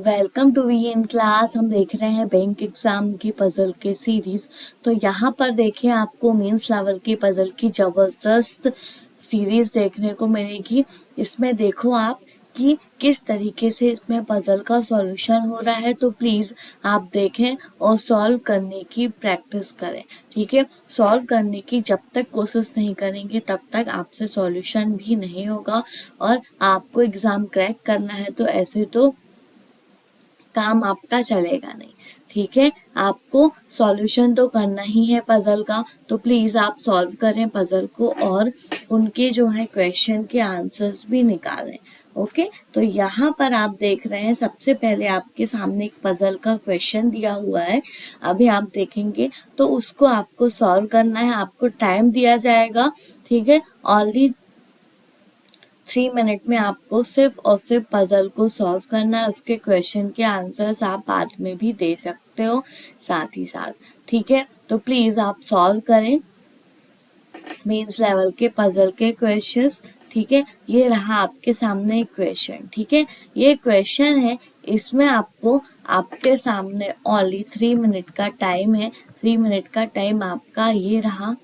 Welcome to V in class. हम देख रहे हैं बैंक एग्जाम की पजल के सीरीज। तो यहाँ पर देखिए आपको मेंस लेवल की पजल की जबरदस्त सीरीज देखने को मिलेगी। इसमें देखो आप कि किस तरीके से इसमें पजल का सॉल्यूशन हो रहा है। तो प्लीज़ आप देखें और सॉल्व करने की प्रैक्टिस करें। ठीक है, सॉल्व करने की जब तक कोशिश नहीं करेंगे तब तक आपसे सॉल्यूशन भी नहीं होगा। और आपको एग्ज़ाम क्रैक करना है तो ऐसे तो काम आपका चलेगा नहीं। ठीक है, आपको सॉल्यूशन तो करना ही है पजल का। तो प्लीज़ आप सॉल्व करें पजल को और उनके जो है क्वेश्चन के आंसर्स भी निकालें। ओके, तो यहाँ पर आप देख रहे हैं सबसे पहले आपके सामने एक पजल का क्वेश्चन दिया हुआ है। अभी आप देखेंगे तो उसको आपको सॉल्व करना है। आपको टाइम दिया जाएगा। ठीक है, ओनली 3 मिनट में आपको सिर्फ और सिर्फ पजल को सॉल्व करना है। उसके क्वेश्चन के आंसर्स आप बाद में भी दे सकते हो साथ ही साथ। ठीक है, तो प्लीज़ आप सॉल्व करें मेंस लेवल के पजल के क्वेश्चंस। ठीक है, ये रहा आपके सामने एक क्वेश्चन। ठीक है, ये क्वेश्चन है, इसमें आपको आपके सामने ओनली 3 मिनट का टाइम है। 3 मिनट का टाइम आपका ये रहा।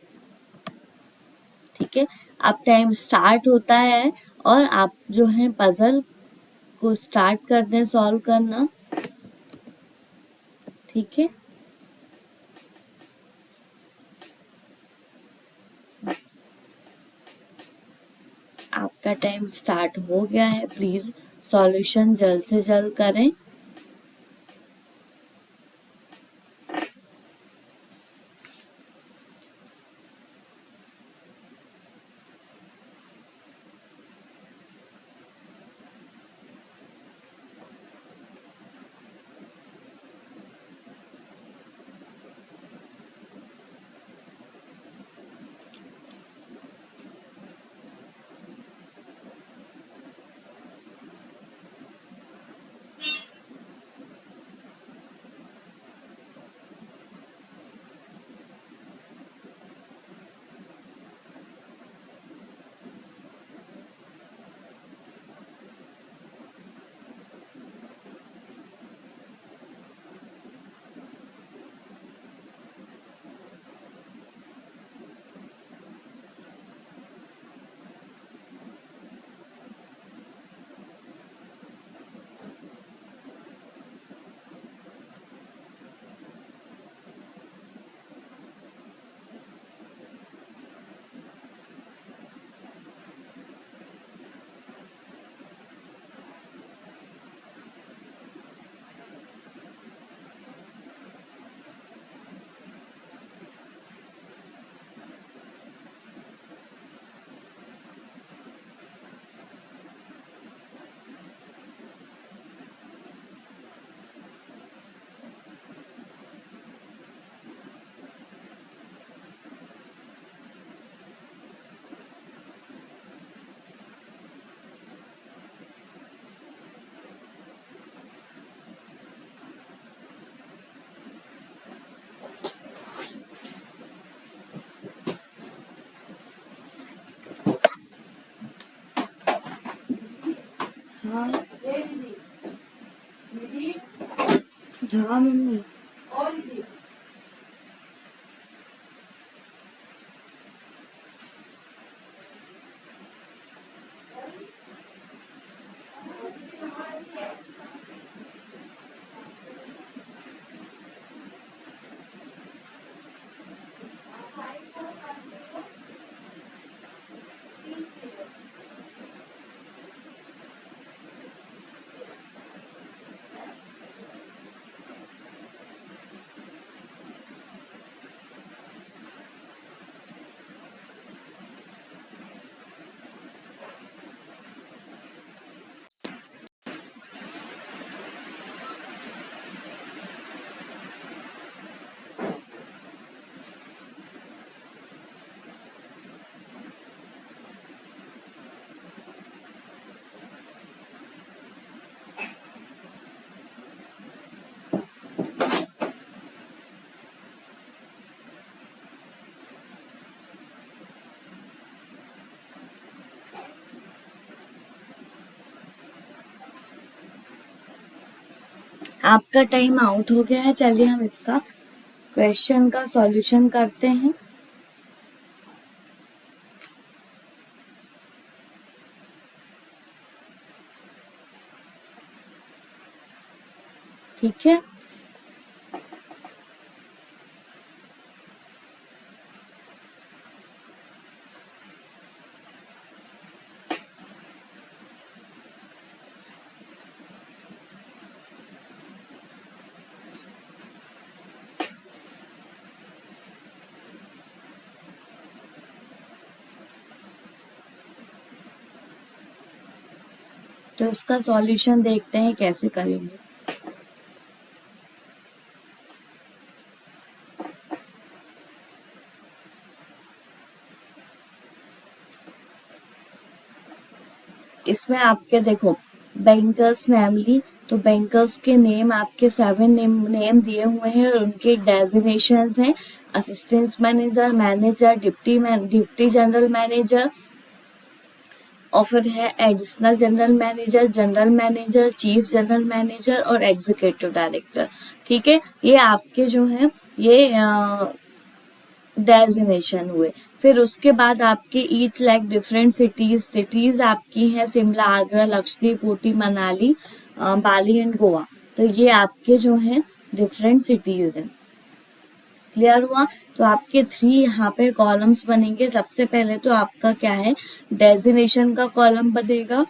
ठीक है, अब टाइम स्टार्ट होता है और आप जो है पजल को स्टार्ट कर दें सॉल्व करना। ठीक है, आपका टाइम स्टार्ट हो गया है। प्लीज सॉल्यूशन जल्द से जल्द करें। हाँ हाँ मम्मी। आपका टाइम आउट हो गया है। चलिए हम इसका क्वेश्चन का सॉल्यूशन करते हैं। ठीक है, तो इसका सॉल्यूशन देखते हैं कैसे करेंगे। इसमें आपके देखो बैंकर्स नेमली, तो बैंकर्स के नेम आपके 7 नेम दिए हुए हैं और उनके डेजिग्नेशंस हैं assistant manager, manager, deputy general manager, और फिर है additional general manager, chief general manager और एग्जीक्यूटिव डायरेक्टर। ठीक है, ये आपके जो है ये डेजिग्नेशन हुए। फिर उसके बाद आपके ईच लाइक डिफरेंट सिटीज आपकी हैं शिमला, आगरा, लक्षद्वीप, ऊटी, मनाली, बाली एंड गोवा। तो ये आपके जो हैं डिफरेंट सिटीज हैं। क्लियर हुआ? तो आपके 3 यहाँ पे कॉलम्स बनेंगे। सबसे पहले तो आपका क्या है, डेजिग्नेशन का कॉलम बनेगा,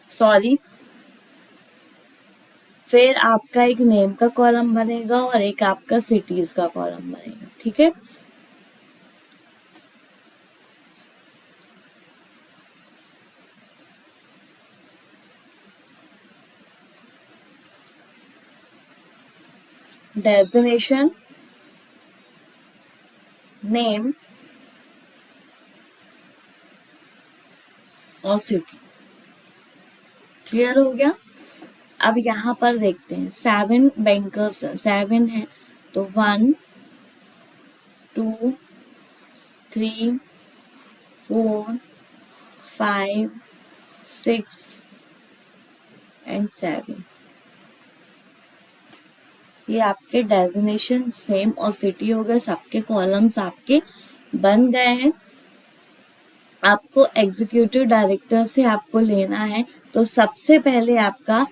सॉरी, फिर आपका एक नेम का कॉलम बनेगा और एक आपका सिटीज का कॉलम बनेगा। ठीक है, डेजिग्नेशन, नेम और सिटी। क्लियर हो गया? अब यहाँ पर देखते हैं 7 बैंकर्स, 7 है, तो 1 2 3 4 5 6 एंड 7। ये आपके डेजिग्नेशन, नेम और सिटी हो गए। सबके कॉलम्स आपके बन गए हैं। आपको एग्जीक्यूटिव डायरेक्टर से आपको लेना है, तो सबसे पहले आपका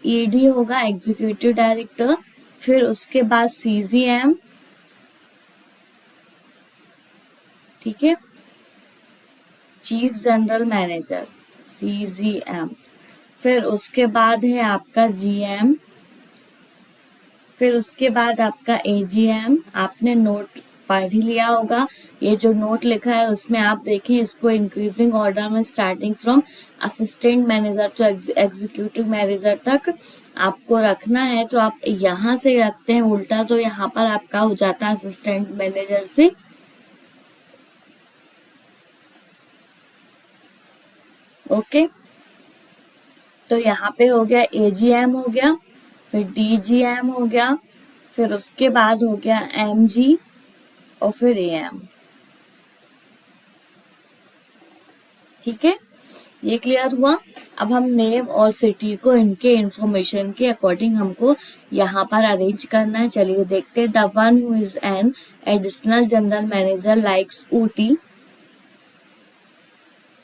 ईडी होगा, एग्जीक्यूटिव डायरेक्टर, फिर उसके बाद सीजीएम, ठीक है, चीफ जनरल मैनेजर सीजीएम, फिर उसके बाद है आपका जीएम, फिर उसके बाद आपका एजीएम। आपने नोट पढ़ ही लिया होगा, ये जो नोट लिखा है उसमें आप देखें इसको इंक्रीजिंग ऑर्डर में starting from assistant manager to executive manager तक आपको रखना है। तो आप यहाँ से रखते हैं उल्टा, तो यहाँ पर आपका हो जाता है असिस्टेंट मैनेजर से ओके। तो यहाँ पे हो गया एजीएम हो गया, फिर डीजीएम हो गया, फिर उसके बाद हो गया एमजी और फिर एएम। ठीक है, ये क्लियर हुआ? अब हम नेम और सिटी को इनके इंफॉर्मेशन के अकॉर्डिंग हमको यहाँ पर अरेंज करना है। चलिए देखते हैं। The one who is an additional general manager likes Ooty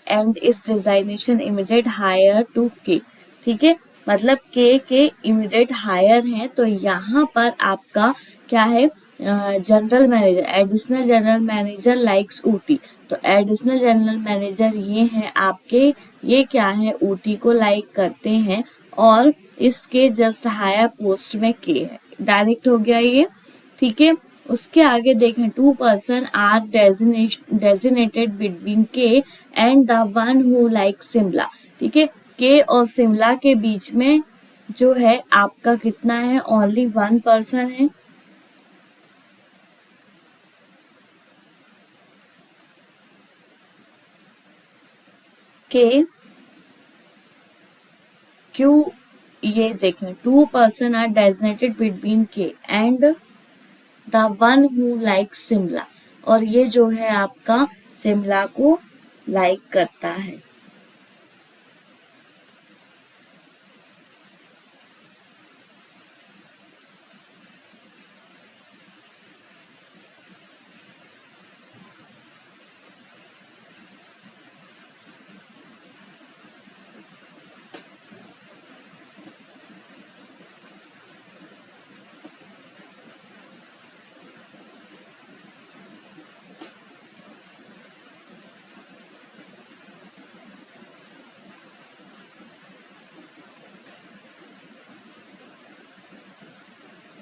and इस डिजाइनेशन इमीडिएट हायर टू के। ठीक है, मतलब के इमीडिएट हायर है, तो यहाँ पर आपका क्या है, general manager, additional general manager likes Ooty. तो एडिशनल जनरल मैनेजर ये हैं आपके, ये क्या है, ऊटी को लाइक करते हैं और इसके जस्ट हायर पोस्ट में के है, डायरेक्ट हो गया ये। ठीक है, उसके आगे देखें 2 पर्सन आर डेजिनेटेड बिटवीन के and the one who like Shimla. ठीक है, के और शिमला के बीच में जो है आपका कितना है, ओनली 1 पर्सन है। के क्यों, ये देखें 2 पर्सन आर डेजिनेटेड बिटवीन के and the one who like Shimla, और ये जो है आपका शिमला को लाइक करता है।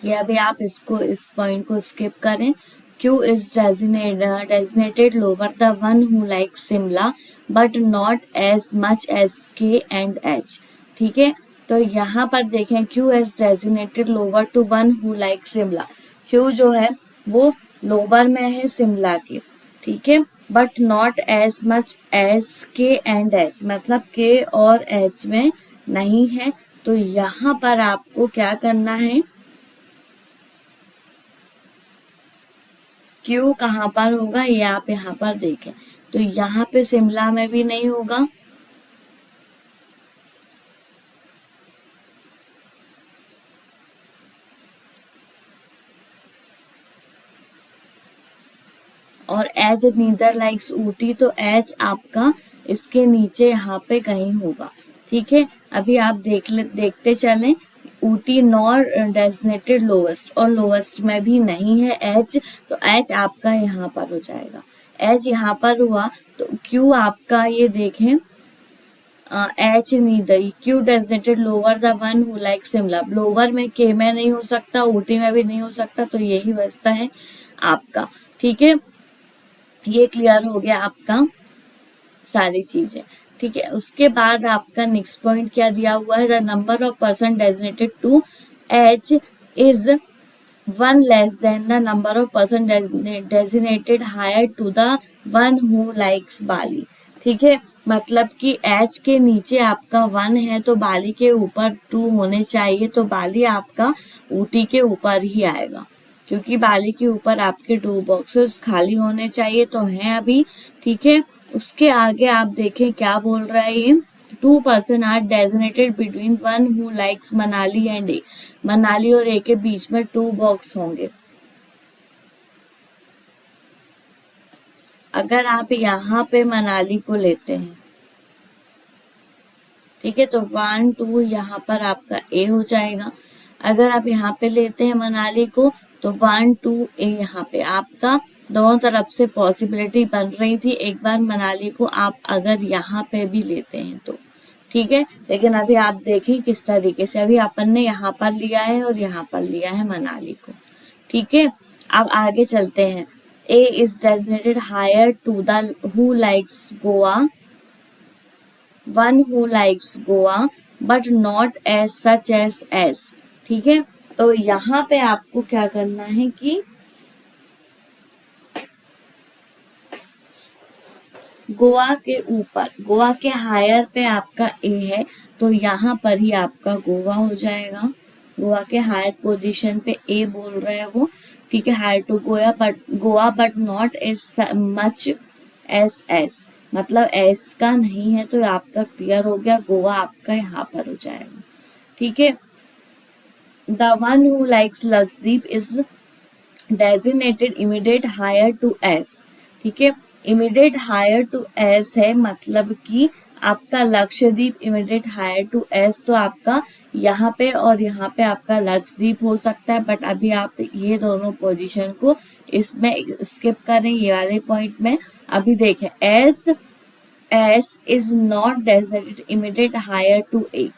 ये अभी आप इसको इस पॉइंट को स्किप करें। Q is designated lower the one who likes Simla but not as much as K and H। ठीक है, तो यहाँ पर देखें Q is designated lower to one who likes Simla। Q जो है वो लोअर में है शिमला के, ठीक है, but not as much as K and H, मतलब के और एच में नहीं है। तो यहाँ पर आपको क्या करना है, क्यू कहाँ पर होगा ये आप यहाँ पर देखें, तो यहाँ पे शिमला में भी नहीं होगा, और एज नीदर लाइक्स ऊटी, तो एच आपका इसके नीचे यहाँ पे कहीं होगा। ठीक है, अभी आप देखते चलें, ऊटी नॉर डेजिग्नेटेड लोवेस्ट, और लोवेस्ट में भी नहीं है एच, तो एच आपका यहाँ पर हो जाएगा। एच यहाँ पर हुआ तो क्यू आपका ये देखें, H neither, Q designated lower the one who like Shimla, lower में के में नहीं हो सकता, ऊटी में भी नहीं हो सकता, तो यही बचता है आपका। ठीक है, ये क्लियर हो गया आपका सारी चीजें। ठीक है, उसके बाद आपका नेक्स्ट पॉइंट क्या दिया हुआ है, the number of person designated to H is one less than the number of person designated higher to the one who likes Bali. ठीक है, मतलब कि एच के नीचे आपका वन है तो बाली के ऊपर टू होने चाहिए, तो बाली आपका ऊटी के ऊपर ही आएगा, क्योंकि बाली के ऊपर आपके 2 बॉक्सेस खाली होने चाहिए, तो हैं अभी। ठीक है, उसके आगे आप देखें क्या बोल रहा है ये, 2 person are designated between one who likes Manali and A, Manali और ए के बीच में 2 बॉक्स होंगे। अगर आप यहाँ पे मनाली को लेते हैं, ठीक है, तो 1 2 यहाँ पर आपका ए हो जाएगा। अगर आप यहाँ पे लेते हैं मनाली को, तो 1 2 ए यहाँ पे आपका दोनों तरफ से पॉसिबिलिटी बन रही थी। एक बार मनाली को आप अगर यहाँ पे भी लेते हैं तो ठीक है, लेकिन अभी आप देखें किस तरीके से, अभी अपन ने यहाँ पर लिया है और यहाँ पर लिया है मनाली को। ठीक है, अब आगे चलते हैं। A is designated higher to the who likes Goa, one who likes Goa but not as such as S. ठीक है, तो यहाँ पे आपको क्या करना है कि गोवा के ऊपर, गोवा के हायर पे आपका ए है, तो यहाँ पर ही आपका गोवा हो जाएगा। गोवा के हायर पोजीशन पे ए बोल रहे हैं वो, ठीक है, higher to Goa but not as much as S, मतलब एस का नहीं है, तो आपका क्लियर हो गया, गोवा आपका यहाँ पर हो जाएगा। ठीक है, the one who likes Lakshadweep is designated immediate higher to S. ठीक है, इमीडिएट हायर टू एस है, मतलब कि आपका Lakshadweep immediate higher to S, तो आपका यहाँ पे और यहाँ पे आपका लक्षद्वीप हो सकता है, बट अभी आप ये दोनों पोजीशन को इसमें स्किप करें, ये वाले पॉइंट में। अभी देखें, S S is not designated immediate higher to A.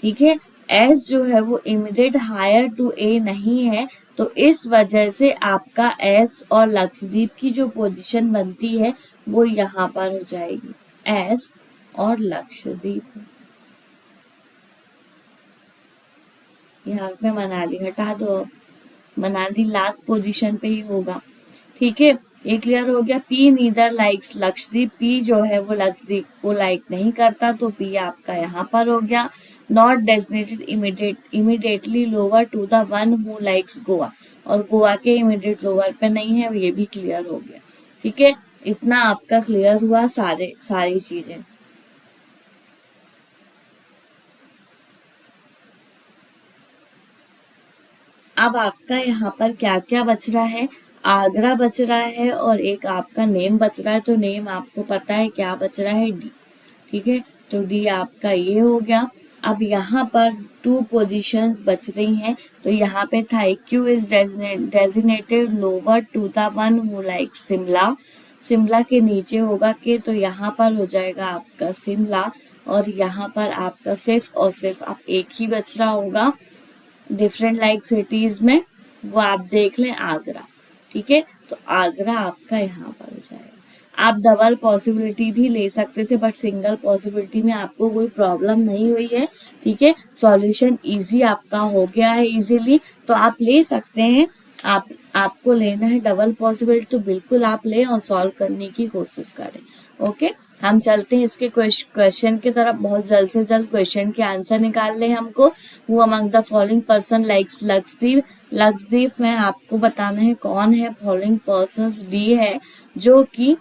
ठीक है, एस जो है वो इमीडिएट हायर टू ए नहीं है, तो इस वजह से आपका एस और लक्षद्वीप की जो पोजीशन बनती है वो यहाँ पर हो जाएगी, एस और लक्षद्वीप। यहाँ पे मनाली हटा दो, मनाली लास्ट पोजीशन पे ही होगा। ठीक है, ये क्लियर हो गया। P neither likes Lakshadweep, P जो है वो लक्षद्वीप को लाइक नहीं करता, तो पी आपका यहाँ पर हो गया। Not designated immediately lower to the one who likes Goa, और गोवा के इमीडिएट लोअर पे नहीं है, ये भी क्लियर हो गया। ठीक है, इतना आपका क्लियर हुआ सारी चीजें। अब आपका यहाँ पर क्या क्या बच रहा है, आगरा बच रहा है और एक आपका नेम बच रहा है, तो नेम आपको पता है क्या बच रहा है, डी। ठीक है, तो डी आपका ये हो गया। अब यहाँ पर 2 पोजीशंस बच रही हैं, तो यहाँ पे था Q is designated lower to the one who like Shimla, Shimla के नीचे होगा के, तो यहाँ पर हो जाएगा आपका शिमला, और यहाँ पर आपका सिर्फ और सिर्फ आप एक ही बच रहा होगा डिफरेंट लाइक सिटीज में। वो आप देख लें आगरा। ठीक है, तो आगरा आपका यहाँ पर हो जाएगा। आप डबल पॉसिबिलिटी भी ले सकते थे, बट सिंगल पॉसिबिलिटी में आपको कोई प्रॉब्लम नहीं हुई है। ठीक है, सॉल्यूशन इजी आपका हो गया है इजीली, तो आप ले सकते हैं। आपको लेना है डबल पॉसिबिलिटी, तो बिल्कुल आप लें और सॉल्व करने की कोशिश करें। ओके, हम चलते हैं इसके क्वेश्चन की तरफ। बहुत जल्द से जल्द क्वेश्चन के आंसर निकाल लें हमको। Who among the following person likes Lakshadweep. Lakshadweep में आपको बताना है कौन है फॉलोइंग पर्सन्स। डी है जो कि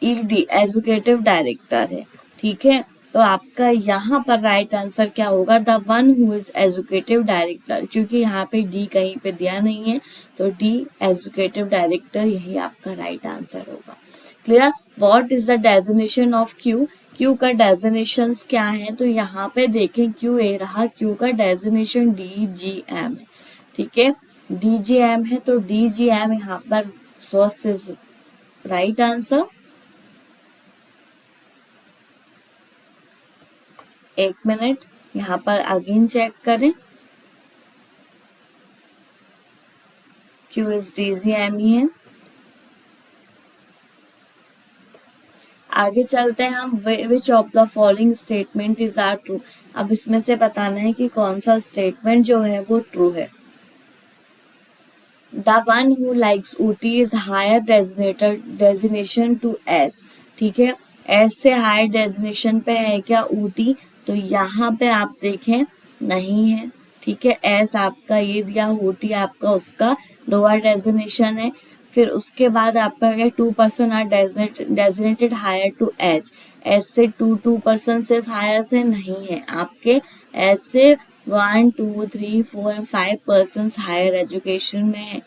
ईडी एजुकेटिव डायरेक्टर है। ठीक है, तो आपका यहाँ पर राइट आंसर क्या होगा, the one who is educative director, क्योंकि यहाँ पे डी कहीं पे दिया नहीं है, तो डी एजुकेटिव डायरेक्टर यही आपका राइट आंसर होगा। Clear. What is the designation of Q. Q का डेजिनेशन क्या है, तो यहाँ पे देखें क्यू ए रहा, क्यू का डेजिनेशन DGM है। ठीक है, DGM है, तो DGM यहाँ पर फर्स्ट इज राइट आंसर। एक मिनट, यहाँ पर अगेन चेक करें। क्यू इज DGM ही है। आगे चलते हैं हम। Which of the following statement is are true. अब इसमें से बताना है कि कौन सा स्टेटमेंट जो है वो ट्रू है। The one who likes Ooty is higher designation to S. ठीक है, एस से हायर डेजिनेशन पे है क्या ऊटी, तो यहाँ पे आप देखें नहीं है। ठीक है, एस आपका ये दिया, ऊटी आपका उसका लोअर डेजिनेशन है। फिर उसके बाद आपका क्या, 2% are designated higher to H. S से 2% सिर्फ हायर से नहीं है आपके, एस से 1 2 3 4 5 हायर एजुकेशन में है।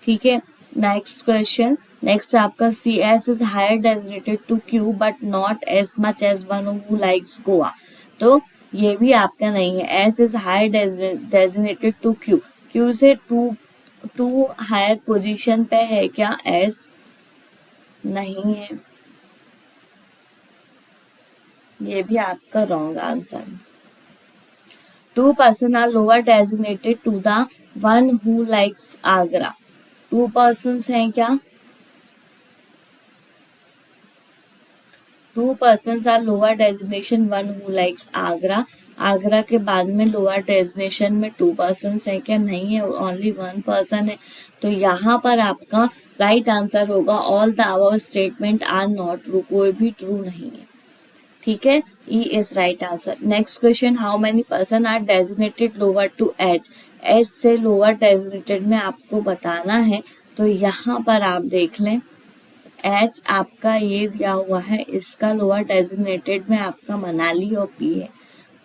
ठीक है, नेक्स्ट क्वेश्चन। नेक्स्ट आपका C S is higher designated to Q but not as much as one who likes Goa. तो ये भी आपका नहीं है। S is higher designated to Q, Q से टू हायर पोजीशन पे है क्या एस, नहीं है। ये भी आपका रॉन्ग आंसर है। 2% are lower designated to the one who likes Agra. 2% हैं क्या, 2% are lower designation one who likes Agra. Agra के बाद में लोअर डेजिग्नेशन में 2% है क्या, नहीं है, ओनली 1% है। तो यहाँ पर आपका राइट आंसर होगा all the above statement are not true, कोई भी ट्रू नहीं है। ठीक है, E is right answer. Next question, how many person are designated lower to H. H से लोअर डेजिग्नेटेड में आपको बताना है, तो यहाँ पर आप देख लें एच आपका ये दिया हुआ है, इसका लोअर डेजिग्नेटेड में आपका मनाली और पी है।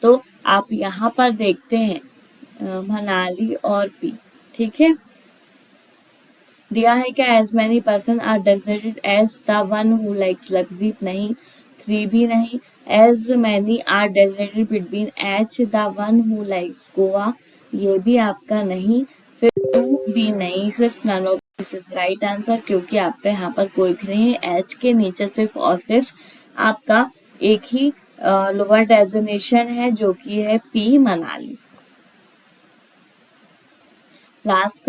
तो आप यहाँ पर देखते हैं मनाली और पी। ठीक है, दिया है क्या, as many person are designated as the one who likes Lakshadweep, नहीं। 3 भी नहीं। As many are designated between H the one who likes Goa, ये भी आपका नहीं। फिर 2 भी नहीं, सिर्फ none of this is right answer, क्योंकि आपका यहाँ पर कोई भी नहीं है। एच के नीचे सिर्फ और सिर्फ आपका एक ही लोअर डेजिग्नेशन है जो कि है पी मनाली। लास्ट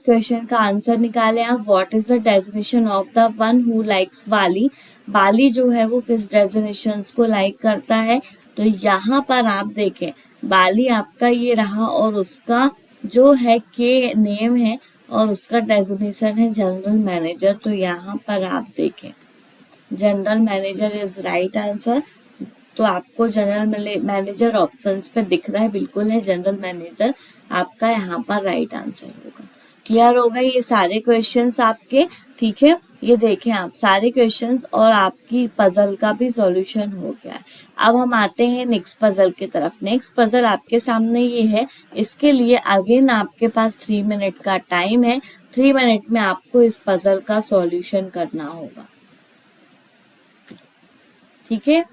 क्वेश्चन का आंसर निकालें आप। What is the designation of the one who likes Bali. Bali जो है वो किस डेजिग्नेशन को लाइक करता है, तो यहाँ पर आप देखें बाली आपका ये रहा, और उसका जो है के नेम है, और उसका डेजिग्नेशन है जनरल मैनेजर। तो यहाँ पर आप देखें general manager is right answer. तो आपको जनरल मैनेजर ऑप्शंस पे दिख रहा है, बिल्कुल है जनरल मैनेजर आपका यहाँ पर राइट आंसर होगा। क्लियर होगा ये सारे क्वेश्चंस आपके। ठीक है, ये देखें आप सारे क्वेश्चंस, और आपकी पजल का भी सॉल्यूशन हो गया है। अब हम आते हैं नेक्स्ट पजल की तरफ। नेक्स्ट पजल आपके सामने ये है। इसके लिए अगेन आपके पास 3 मिनट का टाइम है। 3 मिनट में आपको इस पजल का सॉल्यूशन करना होगा। ठीक है,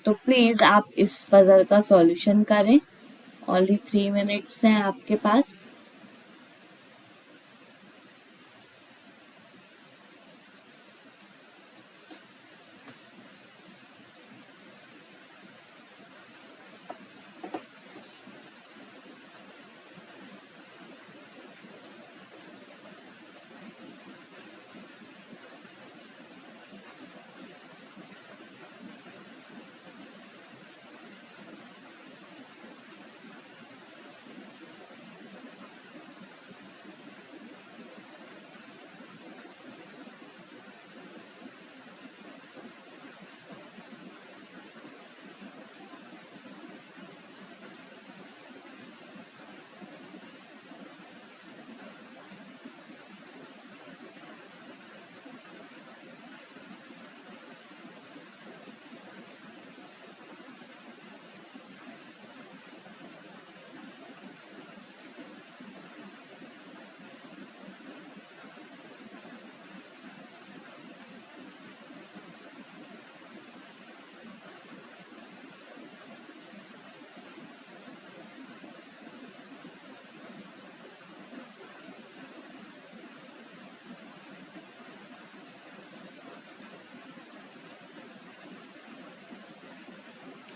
तो प्लीज आप इस पजल का सॉल्यूशन करें। ओनली 3 मिनट्स हैं आपके पास।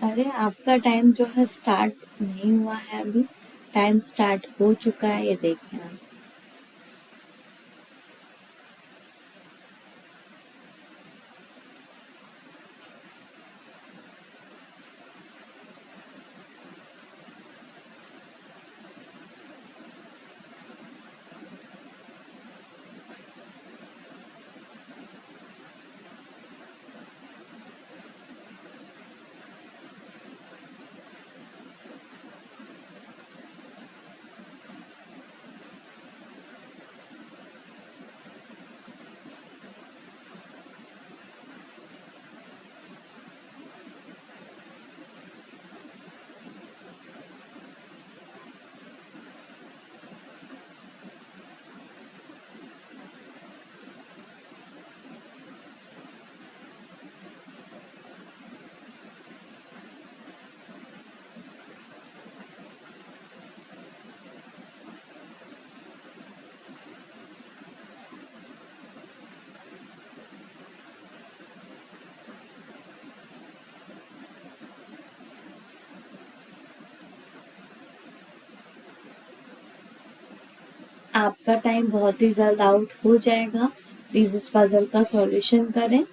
अरे आपका टाइम जो है स्टार्ट नहीं हुआ है अभी, टाइम स्टार्ट हो चुका है, ये देखिए आप। आपका टाइम बहुत ही जल्द आउट हो जाएगा, प्लीज इस पजल का सॉल्यूशन करें।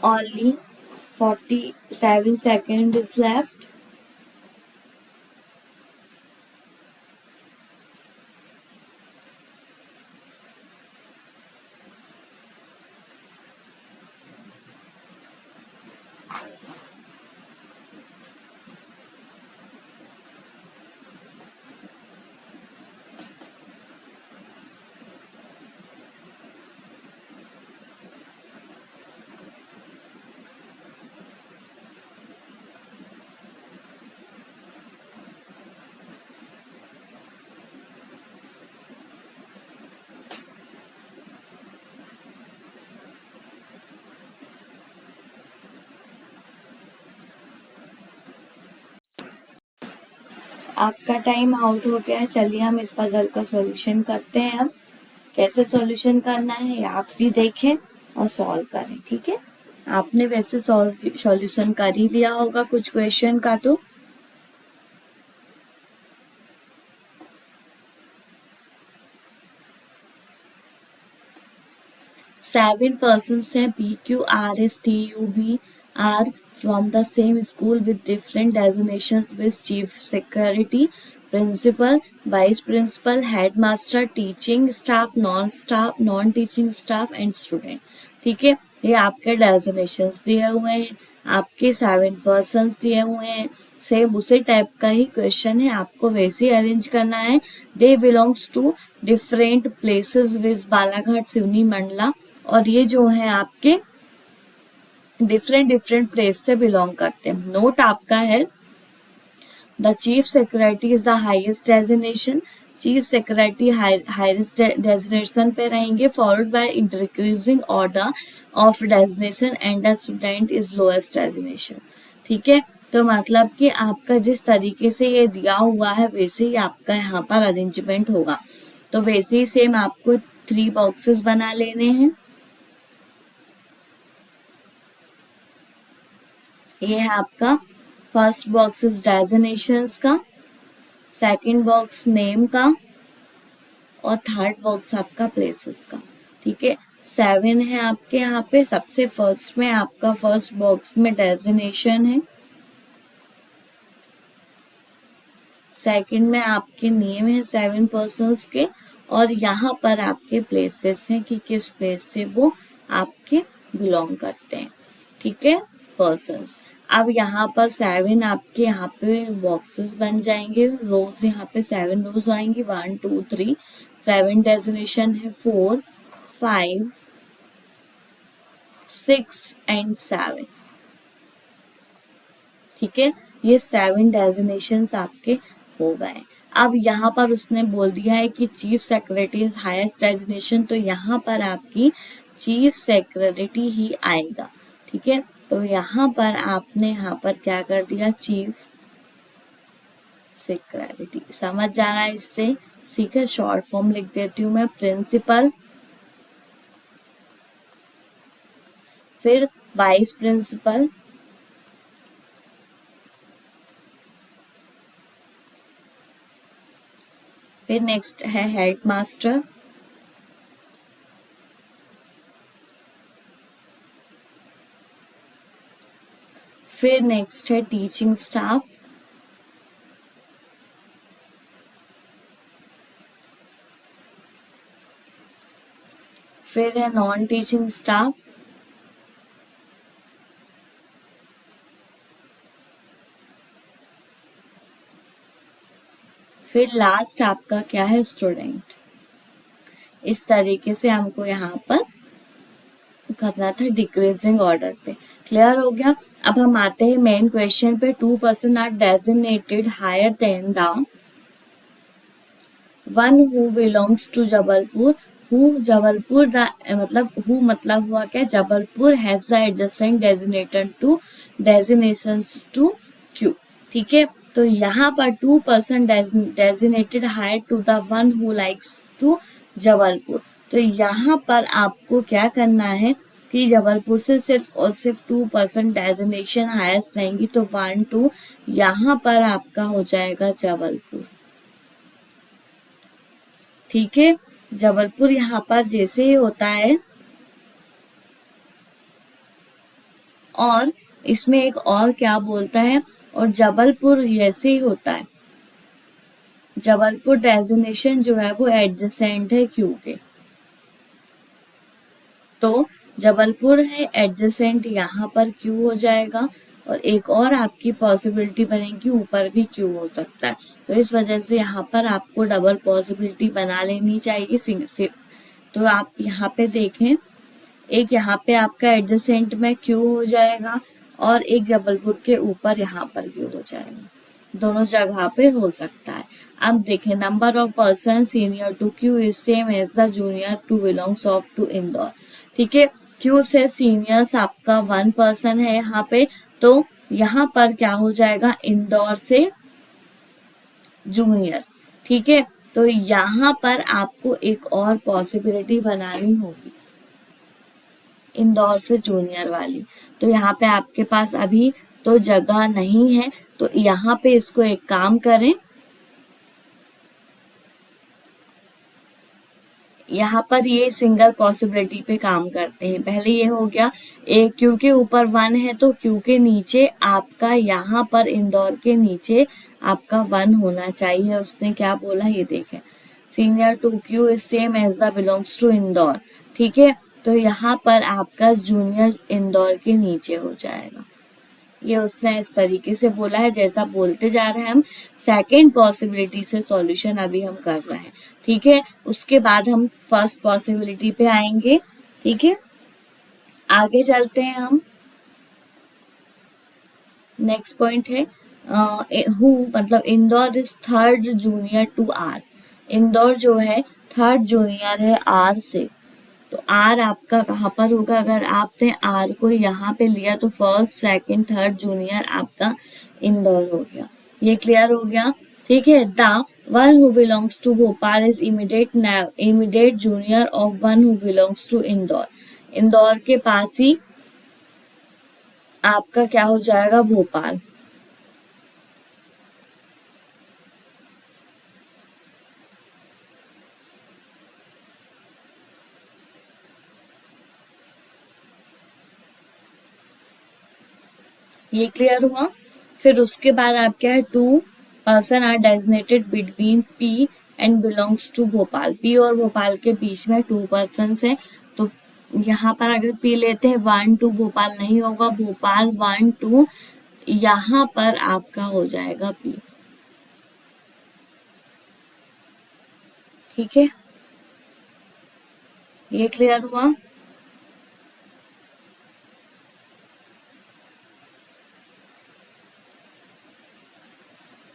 Only 47 seconds is left. आपका टाइम आउट हो गया है। चलिए हम इस पजल का सॉल्यूशन करते हैं। अब कैसे सॉल्यूशन करना है आप भी देखें और सॉल्व करें, ठीक है। आपने वैसे सॉल्यूशन कर ही लिया होगा कुछ क्वेश्चन का, तो 7 persons हैं, P, Q, R, S, T, U, V are from the same school with different designations with chief secretary, principal, vice principal, headmaster, teaching staff, non-teaching staff and student। ठीक है, ये आपके डेजिग्नेशंस दिए हुए हैं, आपके 7 पर्सन्स दिए हुए हैं। सेम उसी टाइप का ही क्वेश्चन है, आपको वैसे ही अरेंज करना है। They belongs to different places with Balaghat, Seoni, Mandla, और ये जो है आपके डिफरेंट डिफरेंट प्लेस से बिलोंग करते हैं। नोट आपका है, the chief secretary is the highest designation. Chief secretary highest designation पे रहेंगे, followed by increasing order of designation and the student is lowest designation. ठीक है, तो मतलब कि आपका जिस तरीके से ये दिया हुआ है वैसे ही आपका यहाँ पर अरेंजमेंट होगा। तो वैसे ही सेम आपको 3 बॉक्सेस बना लेने हैं। ये है आपका फर्स्ट बॉक्स इज डेजिग्नेशंस का, सेकंड बॉक्स नेम का, और थर्ड बॉक्स आपका प्लेसेस का। ठीक है, 7 है आपके यहाँ पे। सबसे फर्स्ट में आपका फर्स्ट बॉक्स में डेजिग्नेशन है, सेकंड में आपके नेम है 7 पर्सन्स के, और यहाँ पर आपके प्लेसेस हैं कि किस प्लेस से वो आपके बिलोंग करते हैं। ठीक है, पर्सन्स। अब यहाँ पर 7 आपके यहाँ पे बॉक्सेस बन जाएंगे, रोज यहाँ पे 7 रोज आएंगी, 1 2 3, 7 डेजिनेशन है 4 5 6 एंड 7। ठीक है, ये 7 डेजिनेशन आपके हो गए। अब यहाँ पर उसने बोल दिया है कि chief secretary is highest designation, तो यहाँ पर आपकी चीफ सेक्रेटरी ही आएगा। ठीक है, तो यहाँ पर आपने यहाँ पर क्या कर दिया, चीफ सेक्रेटरी। समझ जा रहा है इससे? ठीक है, शॉर्ट फॉर्म लिख देती हूँ मैं, प्रिंसिपल, फिर वाइस प्रिंसिपल, फिर नेक्स्ट है हेड मास्टर, फिर नेक्स्ट है टीचिंग स्टाफ, फिर है नॉन टीचिंग स्टाफ, फिर लास्ट आपका क्या है, स्टूडेंट। इस तरीके से हमको यहाँ पर करना था डिक्रीजिंग ऑर्डर पे। क्लियर हो गया? अब हम आते हैं मेन क्वेश्चन पे। 2% are designated higher than the one who belongs to Jabalpur, who Jabalpur मतलब हु मतलब हुआ क्या, Jabalpur has the adjacent designated to designations to Q. ठीक है, तो यहाँ पर 2% designated higher to the one who likes to Jabalpur. तो यहाँ पर आपको क्या करना है कि जबलपुर से सिर्फ और सिर्फ 2% डेजिग्नेशन हाईएस्ट रहेंगी, तो 1 2 यहाँ पर आपका हो जाएगा जबलपुर। ठीक है, जबलपुर यहाँ पर जैसे ही होता है, और इसमें एक और क्या बोलता है, और जबलपुर जैसे ही होता है, जबलपुर डेजिग्नेशन जो है वो एडजेसेंट है क्यू के, तो जबलपुर है एडजेसेंट, यहाँ पर क्यू हो जाएगा। और एक और आपकी पॉसिबिलिटी बनेगी, ऊपर भी क्यू हो सकता है, तो इस वजह से यहाँ पर आपको डबल पॉसिबिलिटी बना लेनी चाहिए। तो आप यहाँ पे देखें, एक यहाँ पे आपका एडजेसेंट में क्यू हो जाएगा, और एक जबलपुर के ऊपर यहाँ पर क्यू हो जाएगा, दोनों जगह पे हो सकता है। अब देखें, number of person senior to Q is same as the junior to belongs of to Indore. ठीक है, क्यू से सीनियर्स आपका 1 पर्सन है यहाँ पे, तो यहाँ पर क्या हो जाएगा, इंदौर से जूनियर। ठीक है, तो यहाँ पर आपको एक और पॉसिबिलिटी बनानी होगी, इंदौर से जूनियर वाली। तो यहाँ पे आपके पास अभी तो जगह नहीं है, तो यहाँ पे इसको एक काम करें, यहाँ पर ये सिंगल पॉसिबिलिटी पे काम करते हैं। पहले ये हो गया, एक क्यू के ऊपर 1 है, तो क्यू के नीचे आपका यहाँ पर इंदौर के नीचे आपका 1 होना चाहिए। उसने क्या बोला ये देखें, senior to Q is same as the belongs to Indore. ठीक है, तो यहाँ पर आपका जूनियर इंदौर के नीचे हो जाएगा। ये उसने इस तरीके से बोला है, जैसा बोलते जा रहे हैं हम, सेकेंड पॉसिबिलिटी से सॉल्यूशन अभी हम कर रहे हैं। ठीक है, उसके बाद हम फर्स्ट पॉसिबिलिटी पे आएंगे। ठीक है, आगे चलते हैं हम। नेक्स्ट पॉइंट है हु मतलब Indore is third junior to R. Indore जो है थर्ड जूनियर है आर से, तो आर आपका कहाँ पर होगा, अगर आपने आर को यहाँ पे लिया तो फर्स्ट सेकंड थर्ड जूनियर आपका इंदौर हो गया। ये क्लियर हो गया? ठीक है, the one who belongs to Bhopal is immediate junior of one who belongs to Indore. Indore के पास ही आपका क्या हो जाएगा, भोपाल। ये क्लियर हुआ? फिर उसके बाद आप क्या है, 2 person are designated between P and belongs to Bhopal. P और भोपाल के बीच में 2 पर्सन है, तो यहाँ पर अगर पी लेते हैं 1 2 भोपाल नहीं होगा, भोपाल 1 2 यहाँ पर आपका हो जाएगा P। ठीक है, ये क्लियर हुआ।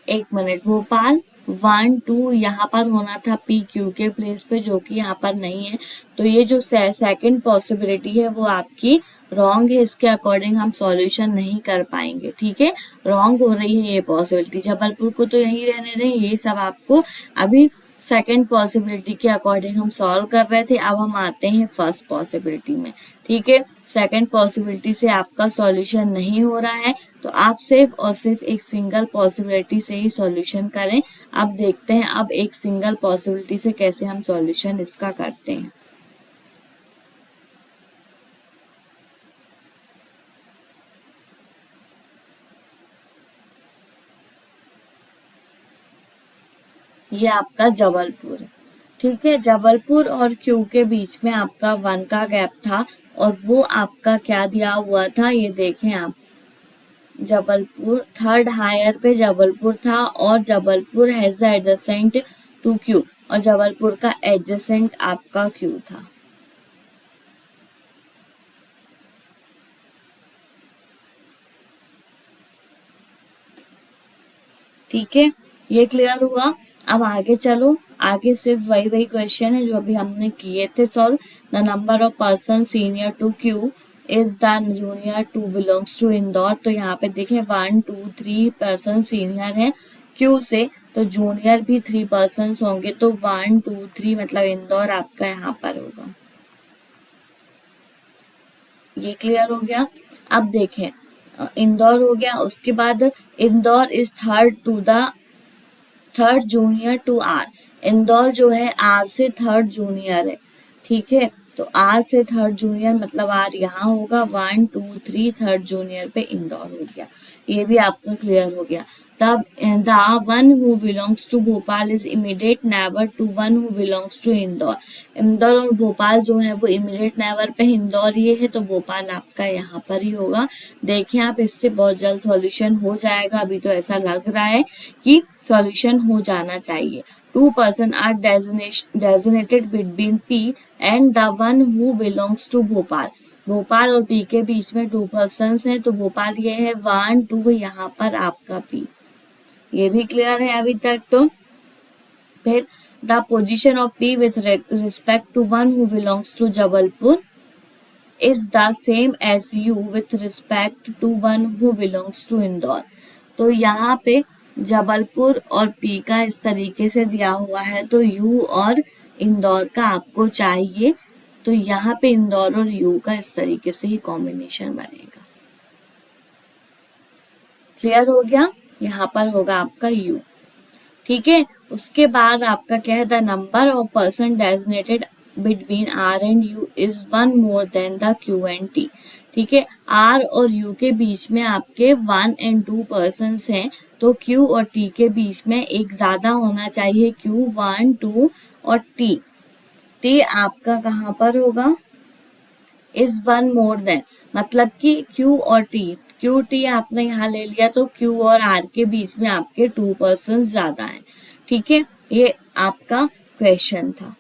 एक मिनट, भोपाल 1 2 यहाँ पर होना था पी क्यू के प्लेस पे, जो कि यहाँ पर नहीं है। तो ये जो सेकंड पॉसिबिलिटी है वो आपकी रॉन्ग है, इसके अकॉर्डिंग हम सॉल्यूशन नहीं कर पाएंगे। ठीक है, रॉन्ग हो रही है ये पॉसिबिलिटी। जबलपुर को तो यहीं रहने दें, ये सब आपको अभी सेकंड पॉसिबिलिटी के अकॉर्डिंग हम सॉल्व कर रहे थे। अब हम आते हैं फर्स्ट पॉसिबिलिटी में। ठीक है, सेकंड पॉसिबिलिटी से आपका सॉल्यूशन नहीं हो रहा है, तो आप सिर्फ और सिर्फ एक सिंगल पॉसिबिलिटी से ही सॉल्यूशन करें। अब देखते हैं अब एक सिंगल पॉसिबिलिटी से कैसे हम सॉल्यूशन इसका करते हैं। ये आपका जबलपुर है। ठीक है, जबलपुर और क्यू के बीच में आपका 1 का गैप था, और वो आपका क्या दिया हुआ था ये देखें आप। जबलपुर थर्ड हायर पे जबलपुर था, और Jabalpur has adjacent to Q, और जबलपुर का एडजेसेंट आपका क्यू था। ठीक है, ये क्लियर हुआ। अब आगे चलो, आगे सिर्फ वही क्वेश्चन है जो अभी हमने किए थे solve. The number of person senior to Q is the junior to belongs to Indore. तो यहाँ पे देखें 1 2 3 पर्सन सीनियर है क्यू से, तो जूनियर भी 3 पर्सन होंगे, तो 1 2 3 मतलब इंदौर आपका यहाँ पर होगा। ये क्लियर हो गया। अब देखें, इंदौर हो गया, उसके बाद Indore is third junior to R. Indore जो है आर से थर्ड जूनियर है। ठीक है, तो आर से थर्ड जूनियर मतलब आर यहाँ होगा। 1 2 3 थर्ड जूनियर पे इंदौर हो गया। ये भी आपका क्लियर हो गया। तब the one who belongs to Bhopal is immediate neighbour to one who belongs to Indore. Indore और भोपाल जो है वो इमीडिएट नेबर पे, इंदौर ये है तो भोपाल आपका यहाँ पर ही होगा। देखिए आप, इससे बहुत जल्द सॉल्यूशन हो जाएगा। अभी तो ऐसा लग रहा है कि सॉल्यूशन हो जाना चाहिए। 2 person are designated between P and the one who belongs to Bhopal. Bhopal और P के बीच में 2 persons हैं, तो भोपाल ये है 1 2, यहाँ पर आपका P। ये भी क्लियर है अभी तक। तो फिर the position of P with respect to one who belongs to Jabalpur is the same as U with respect to one who belongs to Indore. तो यहाँ पे जबलपुर और पी का इस तरीके से दिया हुआ है, तो यू और इंदौर का आपको चाहिए, तो यहाँ पे इंदौर और यू का इस तरीके से ही कॉम्बिनेशन बनेगा। क्लियर हो गया, यहाँ पर होगा आपका यू। ठीक है, उसके बाद आपका क्या है, the number of person designated between R and U is 1 more than the Q and T. ठीक है, आर और यू के बीच में आपके 1 and 2 पर्सन हैं, तो Q और T के बीच में एक ज्यादा होना चाहिए। Q 1 2 और T आपका कहाँ पर होगा, इज 1 मोर देन, मतलब कि Q और Q T आपने यहाँ ले लिया, तो Q और R के बीच में आपके 2 पर्सन ज्यादा हैं। ठीक है, ये आपका क्वेश्चन था।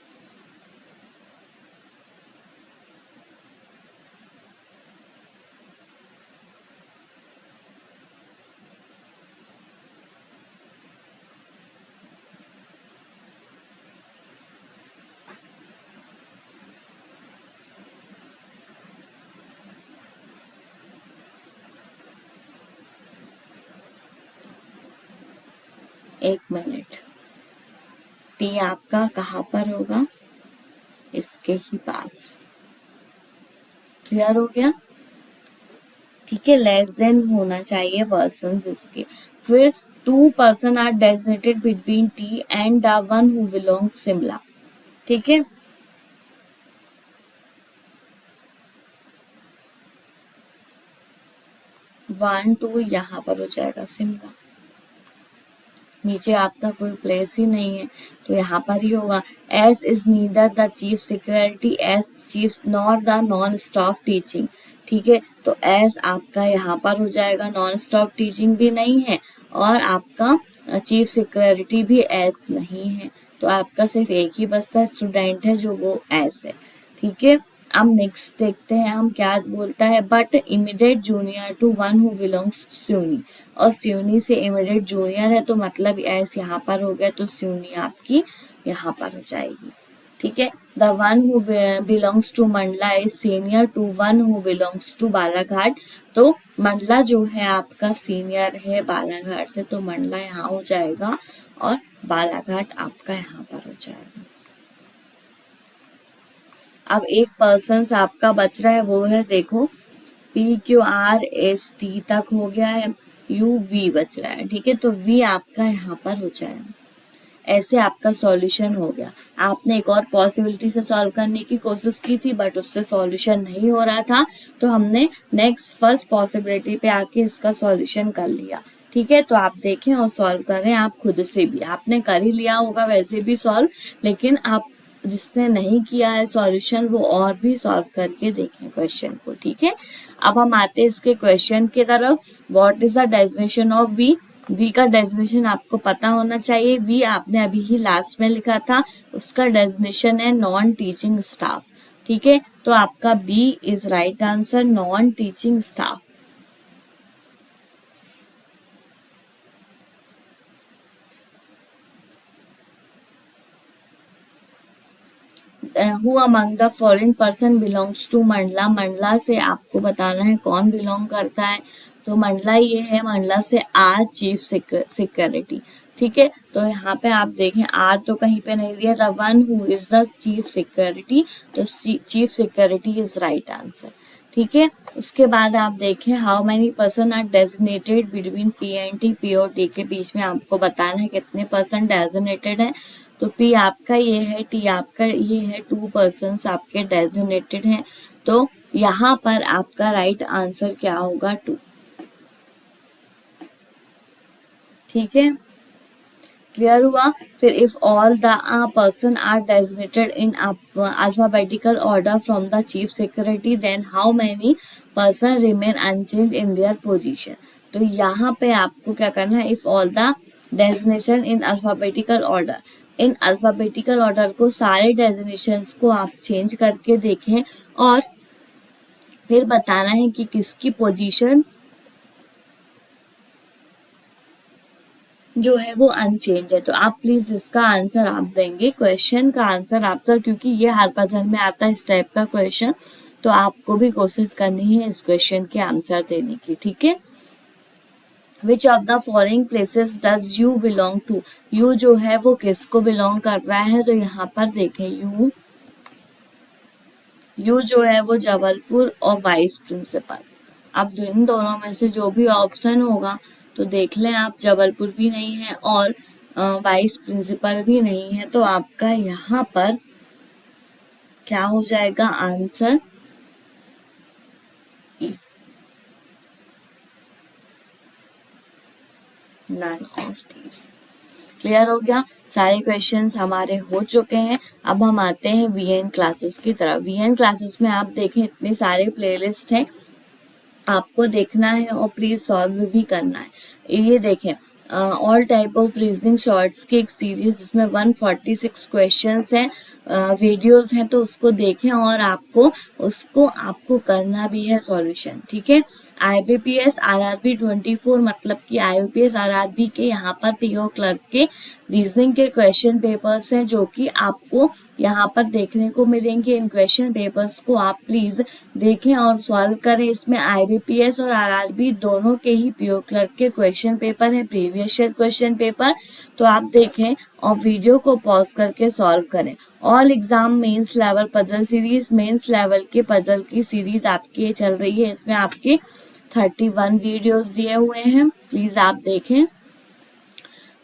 एक मिनट, टी आपका कहाँ पर होगा, इसके ही पास। क्लियर हो गया। ठीक है, लेस देन होना चाहिए पर्सन इसके। फिर 2 person are designated between T and the one who belongs Shimla. ठीक है, वन टू यहाँ पर हो जाएगा शिमला, नीचे आपका कोई प्लेस ही नहीं है तो यहाँ पर ही होगा। S is neither the chief security S chief not the non staff teaching. ठीक है, तो एस आपका यहाँ पर हो जाएगा, नॉन स्टॉप टीचिंग भी नहीं है और आपका चीफ सिक्योरिटी भी एस नहीं है, तो आपका सिर्फ एक ही बचता स्टूडेंट है जो वो एस है। ठीक है, अब नेक्स्ट देखते हैं हम क्या बोलता है, but immediate junior to one who belongs स्यूनी, और स्यूनी से इमीडिएट जूनियर है तो मतलब एस यहाँ पर हो गया, तो स्यूनी आपकी यहाँ पर हो जाएगी। ठीक है, the one who belongs to Mandla is senior to one who belongs to Balaghat, तो मंडला जो है आपका सीनियर है बालाघाट से, तो मंडला यहाँ हो जाएगा और बालाघाट आपका यहाँ पर हो जाएगा। अब एक पर्सन आपका बच रहा है, वो है देखो PQRST तक हो गया है, UV बच रहा है। ठीक है, तो V आपका यहाँ पर हो जाएगा। ऐसे आपका सॉल्यूशन हो गया। आपने एक और पॉसिबिलिटी से सॉल्व करने की कोशिश की थी बट उससे सॉल्यूशन नहीं हो रहा था, तो हमने नेक्स्ट फर्स्ट पॉसिबिलिटी पे आके इसका सॉल्यूशन कर लिया। ठीक है, तो आप देखें और सॉल्व करें आप खुद से भी। आपने कर ही लिया होगा वैसे भी सॉल्व, लेकिन आप जिसने नहीं किया है सॉल्यूशन वो और भी सॉल्व करके देखें क्वेश्चन को। ठीक है, अब हम आते हैं इसके क्वेश्चन की तरफ। What is the definition of V? V का डेफिनेशन आपको पता होना चाहिए। वी आपने अभी ही लास्ट में लिखा था, उसका डेफिनेशन है नॉन टीचिंग स्टाफ। ठीक है, तो आपका B is right answer, non teaching staff. Who among the following person belongs to Mandla? Mandla से आपको बताना है कौन बिलोंग करता है, तो मंडला ये है, मंडला से आर चीफ सिक्योरिटी। ठीक है, तो यहाँ पे आप देखें आर तो कहीं पे नहीं दिया, the one who is the chief security, तो chief security is right answer. ठीक है, उसके बाद आप देखें how many person are designated between P and T, P और टी के बीच में आपको बताना है कितने पर्सन डेजिग्नेटेड है। तो पी आपका ये है, टी आपका ये है, 2 पर्सन्स आपके डेजिग्नेटेड हैं, तो यहाँ पर आपका राइट आंसर क्या होगा? 2। ठीक है, क्लियर हुआ? फिर if all the person are designated in alphabetical order from the chief security, then how many person remain unchanged in their position? तो यहाँ पे आपको क्या करना है, if all the designation in alphabetical order, in alphabetical order को सारे designations को आप चेंज करके देखें और फिर बताना है कि किसकी पोजीशन जो है वो अनचेंज है। तो आप प्लीज इसका आंसर आप देंगे, क्वेश्चन का आंसर आपका, क्योंकि ये हर पजल में आता है इस टाइप का क्वेश्चन, तो आपको भी कोशिश करनी है इस क्वेश्चन के आंसर देने की। ठीक है, which of the following places does U belong to? U जो है वो किसको बिलोंग कर रहा है? तो यहाँ पर देखें यू जो है वो जबलपुर और वाइस प्रिंसिपल। अब इन दोनों में से जो भी ऑप्शन होगा तो देख लें आप, जबलपुर भी नहीं है और वाइस प्रिंसिपल भी नहीं है, तो आपका यहाँ पर क्या हो जाएगा answer? E, none of these. Clear हो गया? सारे क्वेश्चंस हमारे हो चुके हैं। अब हम आते हैं वीएन क्लासेस की तरफ। वीएन क्लासेस में आप देखें इतने सारे प्लेलिस्ट हैं, आपको देखना है और प्लीज सॉल्व भी करना है। ये देखें all type of reasoning shorts की एक सीरीज जिसमें 146 क्वेश्चंस हैं, वीडियोस हैं, तो उसको देखें और आपको करना भी है सॉल्यूशन। ठीक है, IBPS RRB 24 मतलब कि IBPS RRB के यहाँ पर पीओ क्लर्क के रीजनिंग के क्वेश्चन पेपर्स हैं जो कि आपको यहाँ पर देखने को मिलेंगे। इन क्वेश्चन पेपर्स को आप प्लीज देखें और सॉल्व करें। इसमें IBPS और RRB दोनों के ही पीओ क्लर्क के क्वेश्चन पेपर हैं, प्रीवियस ईयर क्वेश्चन पेपर, तो आप देखें और वीडियो को पॉज करके सॉल्व करें। All exam mains level puzzle series, mains level के पजल की सीरीज आपकी ये चल रही है, इसमें आपके 31 वीडियोस दिए हुए हैं, प्लीज आप देखें।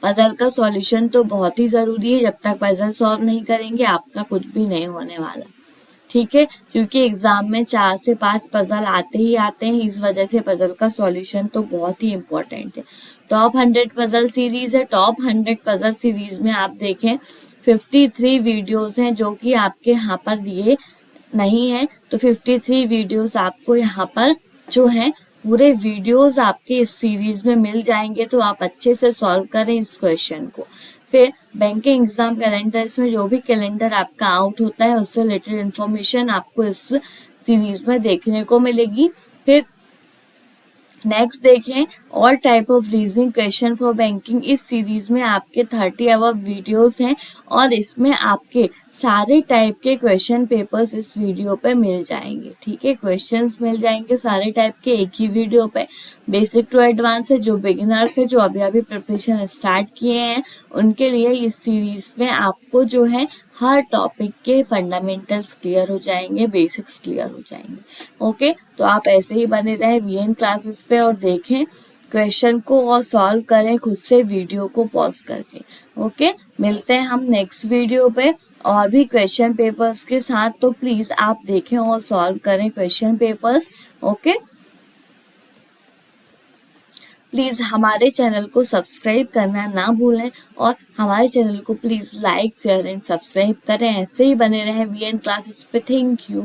पजल का सॉल्यूशन तो बहुत ही जरूरी है, जब तक पजल सॉल्व नहीं करेंगे आपका कुछ भी नहीं होने वाला। ठीक है, क्योंकि एग्जाम में 4 से 5 पजल आते ही आते हैं, इस वजह से पजल का सॉल्यूशन तो बहुत ही इम्पोर्टेंट है। टॉप 100 पजल सीरीज है, टॉप 100 पजल सीरीज में आप देखें 53 वीडियोस हैं जो कि आपके यहाँ पर दिए नहीं है तो 53 वीडियोस आपको यहाँ पर जो है पूरे वीडियोस आपके इस सीरीज में मिल जाएंगे, तो आप अच्छे से सॉल्व करें इस क्वेश्चन को। फिर बैंकिंग एग्जाम कैलेंडर, इसमें जो भी कैलेंडर आपका आउट होता है उससे रिलेटेड इंफॉर्मेशन आपको इस सीरीज में देखने को मिलेगी। फिर नेक्स्ट देखें all type of reasoning question for banking. इस सीरीज में आपके 30 अबव वीडियोस हैं और इसमें आपके सारे टाइप के क्वेश्चन पेपर्स इस वीडियो पे मिल जाएंगे। ठीक है, क्वेश्चंस मिल जाएंगे सारे टाइप के एक ही वीडियो पे। बेसिक टू एडवांस है, जो बिगिनर्स है, जो अभी अभी प्रिपरेशन स्टार्ट किए हैं, उनके लिए इस सीरीज में आपको जो है हर टॉपिक के फंडामेंटल्स क्लियर हो जाएंगे, बेसिक्स क्लियर हो जाएंगे। ओके, तो आप ऐसे ही बने रहे वीएन क्लासेस पे और देखें क्वेश्चन को और सॉल्व करें खुद से वीडियो को पॉज करके। ओके, मिलते हैं हम नेक्स्ट वीडियो पे और भी क्वेश्चन पेपर्स के साथ। तो प्लीज आप देखें और सॉल्व करें क्वेश्चन पेपर्स। ओके, प्लीज़ हमारे चैनल को सब्सक्राइब करना ना भूलें और हमारे चैनल को please like share and subscribe करें। ऐसे ही बने रहें वीएन क्लासेस पे। Thank you.